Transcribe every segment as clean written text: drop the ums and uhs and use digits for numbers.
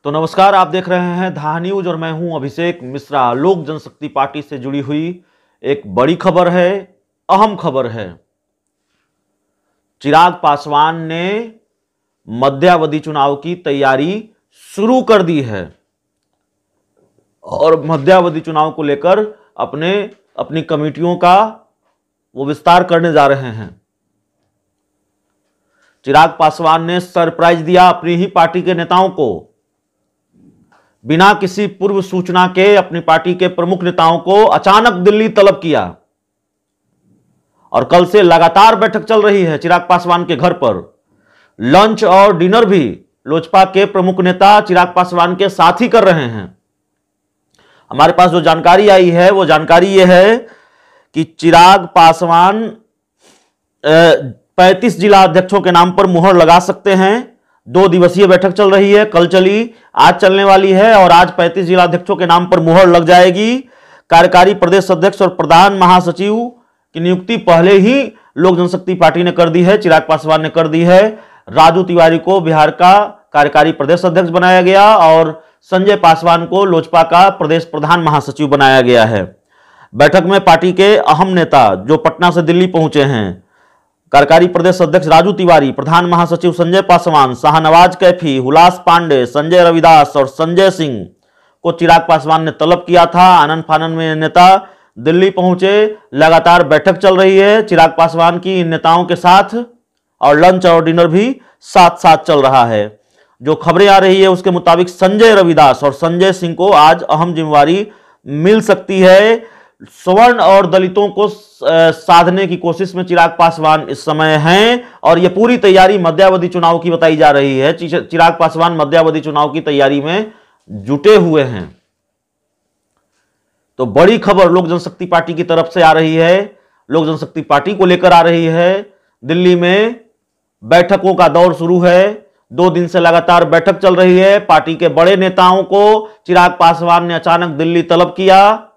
तो नमस्कार, आप देख रहे हैं धा न्यूज और मैं हूं अभिषेक मिश्रा। लोक जनशक्ति पार्टी से जुड़ी हुई एक बड़ी खबर है, अहम खबर है। चिराग पासवान ने मध्यावधि चुनाव की तैयारी शुरू कर दी है और मध्यावधि चुनाव को लेकर अपनी कमेटियों का वो विस्तार करने जा रहे हैं। चिराग पासवान ने सरप्राइज दिया अपनी ही पार्टी के नेताओं को। बिना किसी पूर्व सूचना के अपनी पार्टी के प्रमुख नेताओं को अचानक दिल्ली तलब किया और कल से लगातार बैठक चल रही है चिराग पासवान के घर पर। लंच और डिनर भी लोजपा के प्रमुख नेता चिराग पासवान के साथ ही कर रहे हैं। हमारे पास जो जानकारी आई है वो जानकारी यह है कि चिराग पासवान 35 जिला अध्यक्षों के नाम पर मुहर लगा सकते हैं। 2 दिवसीय बैठक चल रही है, कल चली, आज चलने वाली है और आज 35 जिला अध्यक्षों के नाम पर मुहर लग जाएगी। कार्यकारी प्रदेश अध्यक्ष और प्रधान महासचिव की नियुक्ति पहले ही लोक जनशक्ति पार्टी ने कर दी है, चिराग पासवान ने कर दी है। राजू तिवारी को बिहार का कार्यकारी प्रदेश अध्यक्ष बनाया गया और संजय पासवान को लोजपा का प्रदेश प्रधान महासचिव बनाया गया है। बैठक में पार्टी के अहम नेता जो पटना से दिल्ली पहुंचे हैं, कार्यकारी प्रदेश अध्यक्ष राजू तिवारी, प्रधान महासचिव संजय पासवान, शाहनवाज कैफी, हुलास पांडे, संजय रविदास और संजय सिंह को चिराग पासवान ने तलब किया था। आनन फानन में नेता दिल्ली पहुंचे, लगातार बैठक चल रही है चिराग पासवान की इन नेताओं के साथ और लंच और डिनर भी साथ साथ चल रहा है। जो खबरें आ रही है उसके मुताबिक संजय रविदास और संजय सिंह को आज अहम जिम्मेवारी मिल सकती है। सवर्ण और दलितों को साधने की कोशिश में चिराग पासवान इस समय हैं और यह पूरी तैयारी मध्यावधि चुनाव की बताई जा रही है। चिराग पासवान मध्यावधि चुनाव की तैयारी में जुटे हुए हैं। तो बड़ी खबर लोक जनशक्ति पार्टी की तरफ से आ रही है, लोक जनशक्ति पार्टी को लेकर आ रही है। दिल्ली में बैठकों का दौर शुरू है, 2 दिन से लगातार बैठक चल रही है। पार्टी के बड़े नेताओं को चिराग पासवान ने अचानक दिल्ली तलब किया,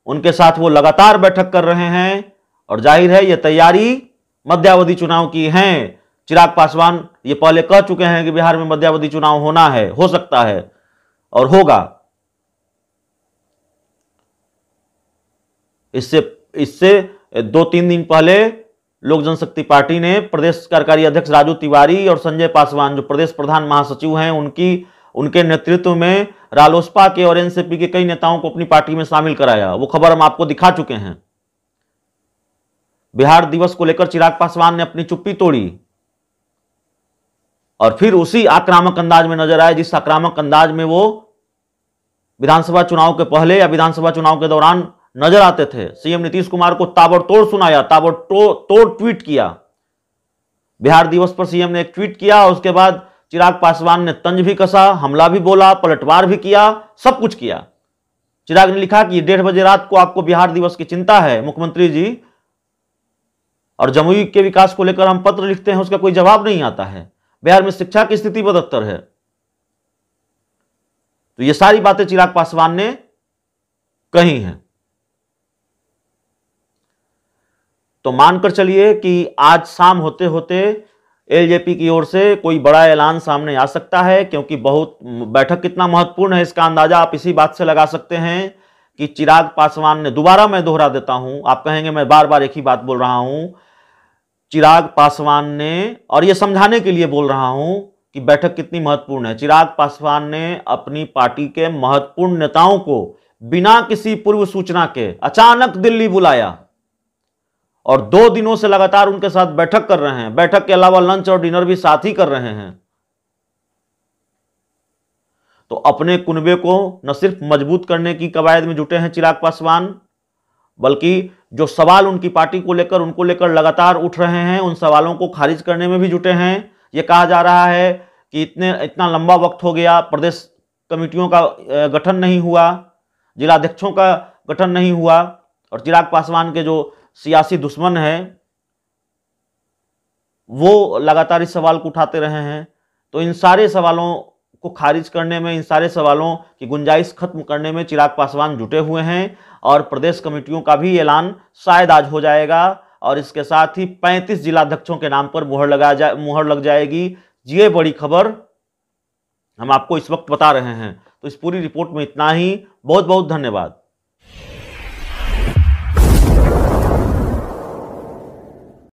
उनके साथ वो लगातार बैठक कर रहे हैं और जाहिर है ये तैयारी मध्यावधि चुनाव की है। चिराग पासवान ये पहले कह चुके हैं कि बिहार में मध्यावधि चुनाव होना है, हो सकता है और होगा। इससे 2-3 दिन पहले लोक जनशक्ति पार्टी ने प्रदेश कार्यकारी अध्यक्ष राजू तिवारी और संजय पासवान जो प्रदेश प्रधान महासचिव हैं उनके नेतृत्व में रालोसपा के और एनसीपी के कई नेताओं को अपनी पार्टी में शामिल कराया। वो खबर हम आपको दिखा चुके हैं। बिहार दिवस को लेकर चिराग पासवान ने अपनी चुप्पी तोड़ी और फिर उसी आक्रामक अंदाज में नजर आए जिस आक्रामक अंदाज में वो विधानसभा चुनाव के पहले या विधानसभा चुनाव के दौरान नजर आते थे। सीएम नीतीश कुमार को ताबड़तोड़ सुनाया, ताबड़तोड़ ट्वीट किया। बिहार दिवस पर सीएम ने एक ट्वीट किया और उसके बाद चिराग पासवान ने तंज भी कसा, हमला भी बोला, पलटवार भी किया, सब कुछ किया। चिराग ने लिखा कि 1:30 बजे रात को आपको बिहार दिवस की चिंता है मुख्यमंत्री जी, और जमुई के विकास को लेकर हम पत्र लिखते हैं, उसका कोई जवाब नहीं आता है। बिहार में शिक्षा की स्थिति बदतर है। तो ये सारी बातें चिराग पासवान ने कही हैं। तो मानकर चलिए कि आज शाम होते होते एलजेपी की ओर से कोई बड़ा ऐलान सामने आ सकता है, क्योंकि बैठक कितना महत्वपूर्ण है इसका अंदाजा आप इसी बात से लगा सकते हैं कि चिराग पासवान ने, दोबारा मैं दोहरा देता हूं, आप कहेंगे मैं बार बार एक ही बात बोल रहा हूं, चिराग पासवान ने, और यह समझाने के लिए बोल रहा हूं कि बैठक कितनी महत्वपूर्ण है। चिराग पासवान ने अपनी पार्टी के महत्वपूर्ण नेताओं को बिना किसी पूर्व सूचना के अचानक दिल्ली बुलाया और 2 दिनों से लगातार उनके साथ बैठक कर रहे हैं। बैठक के अलावा लंच और डिनर भी साथ ही कर रहे हैं। तो अपने कुनबे को न सिर्फ मजबूत करने की कवायद में जुटे हैं चिराग पासवान, बल्कि जो सवाल उनकी पार्टी को लेकर उनको लेकर लगातार उठ रहे हैं उन सवालों को खारिज करने में भी जुटे हैं। यह कहा जा रहा है कि इतना लंबा वक्त हो गया, प्रदेश कमेटियों का गठन नहीं हुआ, जिलाध्यक्षों का गठन नहीं हुआ और चिराग पासवान के जो सियासी दुश्मन है वो लगातार इस सवाल को उठाते रहे हैं। तो इन सारे सवालों को खारिज करने में, इन सारे सवालों की गुंजाइश खत्म करने में चिराग पासवान जुटे हुए हैं और प्रदेश कमेटियों का भी ऐलान शायद आज हो जाएगा और इसके साथ ही 35 जिलाध्यक्षों के नाम पर मुहर लग जाएगी। ये बड़ी खबर हम आपको इस वक्त बता रहे हैं। तो इस पूरी रिपोर्ट में इतना ही। बहुत बहुत धन्यवाद।